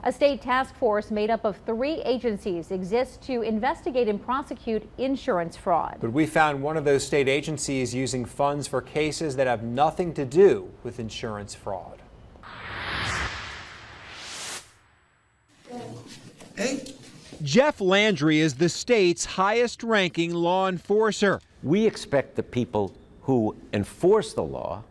A state task force made up of 3 agencies exists to investigate and prosecute insurance fraud. But we found one of those state agencies using funds for cases that have nothing to do with insurance fraud. Hey. Jeff Landry is the state's highest-ranking law enforcer. We expect the people who enforce the law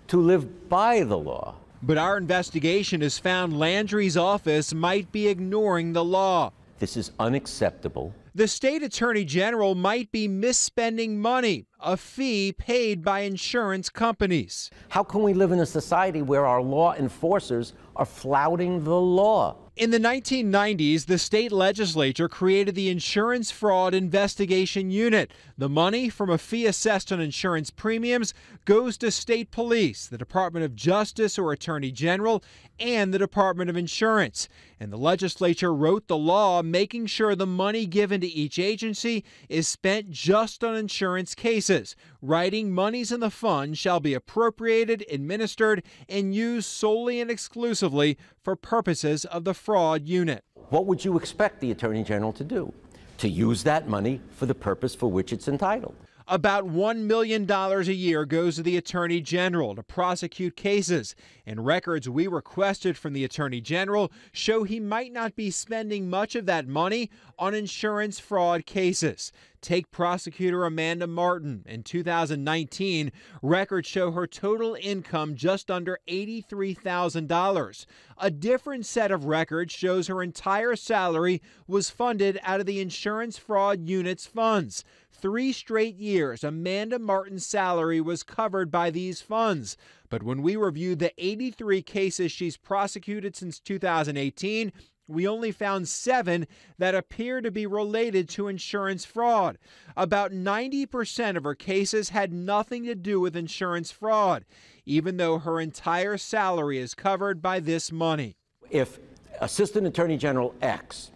to live by the law. But our investigation has found Landry's office might be ignoring the law. This is unacceptable. The state attorney general might be misspending money, a fee paid by insurance companies. How can we live in a society where our law enforcers are flouting the law? In the 1990s, the state legislature created the Insurance Fraud Investigation Unit. The money from a fee assessed on insurance premiums goes to state police, the Department of Justice or Attorney General, and the Department of Insurance. And the legislature wrote the law making sure the money given to each agency is spent just on insurance cases, writing monies in the fund shall be appropriated, administered, and used solely and exclusively for purposes of the fraud unit. What would you expect the Attorney General to do? To use that money for the purpose for which it's entitled. About $1 million a year goes to the Attorney General to prosecute cases, and records we requested from the Attorney General show he might not be spending much of that money on insurance fraud cases. Take prosecutor Amanda Martin. In 2019, records show her total income just under $83,000. A different set of records shows her entire salary was funded out of the insurance fraud unit's funds. 3 straight years, Amanda Martin's salary was covered by these funds. But when we reviewed the 83 cases she's prosecuted since 2018, we only found 7 that appear to be related to insurance fraud. About 90% of her cases had nothing to do with insurance fraud, even though her entire salary is covered by this money. If Assistant Attorney General X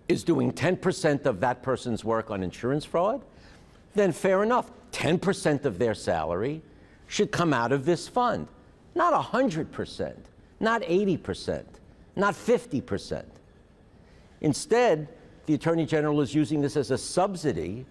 is doing 10% of that person's work on insurance fraud, then fair enough. 10% of their salary should come out of this fund. Not 100%, not 80%, not 50%. Instead, the Attorney General is using this as a subsidy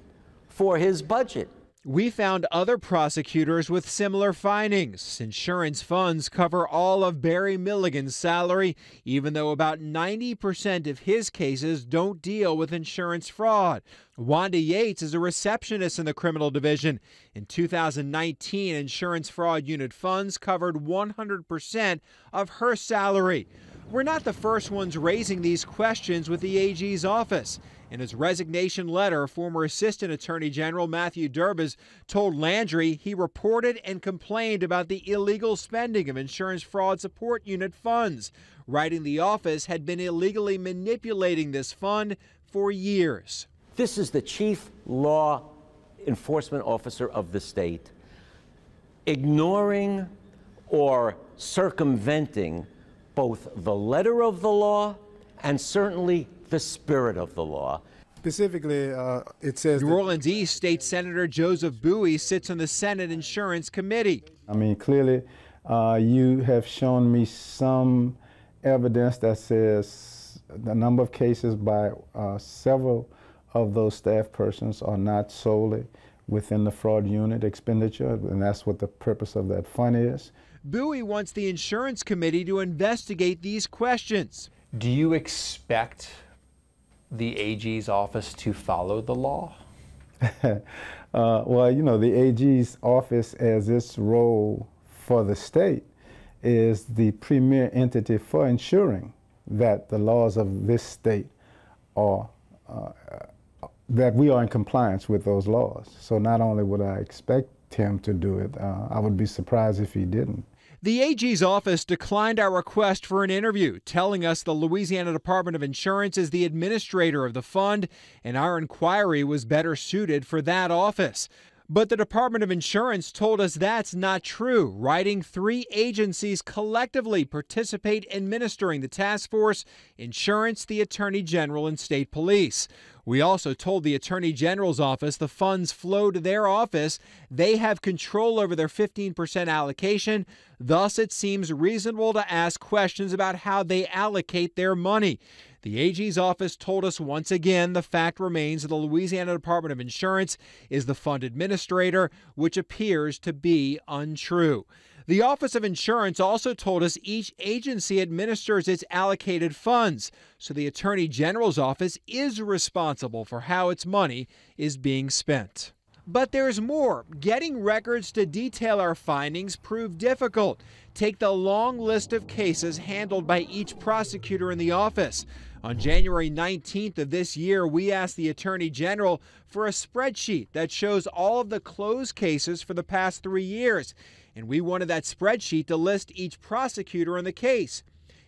for his budget. We found other prosecutors with similar findings. Insurance funds cover all of Barry Milligan's salary, even though about 90% of his cases don't deal with insurance fraud. Wanda Yates is a receptionist in the criminal division. In 2019, insurance fraud unit funds covered 100% of her salary. We're not the first ones raising these questions with the AG's office. In his resignation letter, former Assistant Attorney General Matthew Durbis told Landry he reported and complained about the illegal spending of insurance fraud support unit funds, writing the office had been illegally manipulating this fund for years. This is the chief law enforcement officer of the state ignoring or circumventing both the letter of the law and certainly the spirit of the law. Specifically, it says New Orleans East State Senator Joseph Bowie sits on the Senate Insurance Committee. I mean, clearly, you have shown me some evidence that says the number of cases by several of those staff persons are not solely within the fraud unit expenditure, and that's what the purpose of that fund is. Bowie wants the Insurance Committee to investigate these questions. Do you expect the AG's office to follow the law? Well, you know, the AG's office, as its role for the state, is the premier entity for ensuring that the laws of this state are, that we are in compliance with those laws. So not only would I expect him to do it, I would be surprised if he didn't. The AG's office declined our request for an interview, telling us the Louisiana Department of Insurance is the administrator of the fund, and our inquiry was better suited for that office. But the Department of Insurance told us that's not true, writing 3 agencies collectively participate administering the task force: insurance, the Attorney General, and state police. We also told the Attorney General's office the funds flow to their office. They have control over their 15% allocation. Thus, it seems reasonable to ask questions about how they allocate their money. The AG's office told us once again the fact remains that the Louisiana Department of Insurance is the fund administrator, which appears to be untrue. The Office of Insurance also told us each agency administers its allocated funds, so the Attorney General's office is responsible for how its money is being spent. But there's more. Getting records to detail our findings proved difficult. Take the long list of cases handled by each prosecutor in the office. On January 19th of this year, we asked the Attorney General for a spreadsheet that shows all of the closed cases for the past 3 years. And we wanted that spreadsheet to list each prosecutor in the case.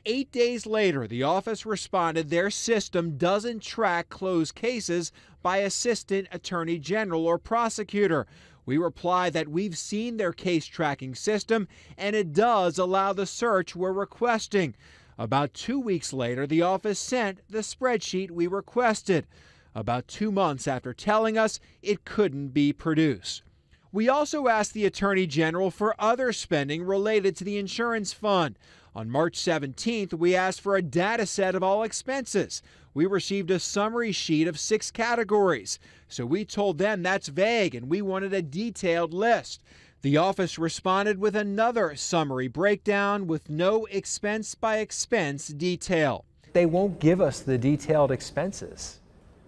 8 days later, the office responded their system doesn't track closed cases by assistant attorney general or prosecutor. We reply that we've seen their case tracking system and it does allow the search we're requesting. About 2 weeks later, the office sent the spreadsheet we requested, about 2 months after telling us it couldn't be produced. We also asked the Attorney General for other spending related to the insurance fund. On March 17th, we asked for a data set of all expenses. We received a summary sheet of 6 categories. So we told them that's vague and we wanted a detailed list. The office responded with another summary breakdown with no expense-by-expense detail. They won't give us the detailed expenses.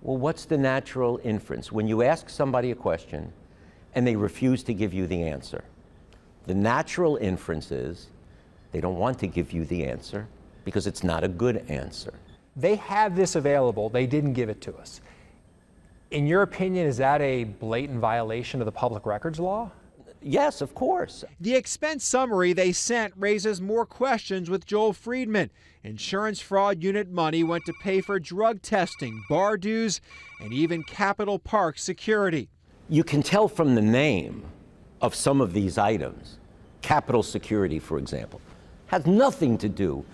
Well, what's the natural inference? When you ask somebody a question and they refuse to give you the answer, the natural inference is they don't want to give you the answer because it's not a good answer. They have this available. They didn't give it to us. In your opinion, is that a blatant violation of the public records law? Yes, of course. The expense summary they sent raises more questions with Joel Friedman. Insurance fraud unit money went to pay for drug testing, bar dues, and even Capitol Park security. You can tell from the name of some of these items, Capitol Security, for example, has nothing to do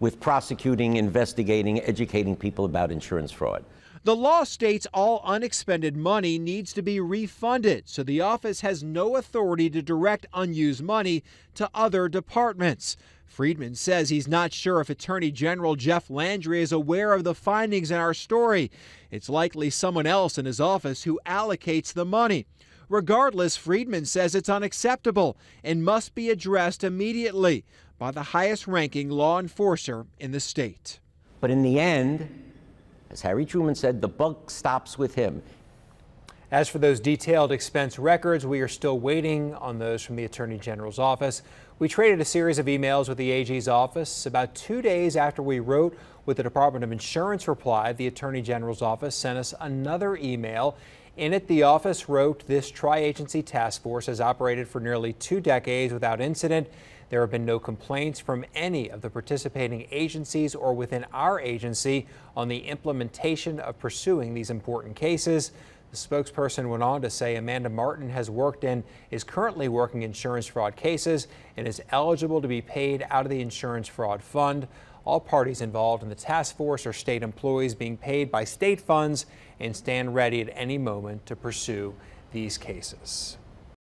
with prosecuting, investigating, educating people about insurance fraud. The law states all unexpended money needs to be refunded, so the office has no authority to direct unused money to other departments. Friedman says he's not sure if Attorney General Jeff Landry is aware of the findings in our story. It's likely someone else in his office who allocates the money. Regardless, Friedman says it's unacceptable and must be addressed immediately by the highest-ranking law enforcer in the state. But in the end, as Harry Truman said, the buck stops with him. As for those detailed expense records, we are still waiting on those from the Attorney General's office. We traded a series of emails with the AG's office. About 2 days after we wrote with the Department of Insurance replied, the Attorney General's office sent us another email. In it, the office wrote, "This tri-agency task force has operated for nearly 2 decades without incident. There have been no complaints from any of the participating agencies or within our agency on the implementation of pursuing these important cases." The spokesperson went on to say Amanda Martin has worked and is currently working insurance fraud cases and is eligible to be paid out of the insurance fraud fund. All parties involved in the task force are state employees being paid by state funds and stand ready at any moment to pursue these cases.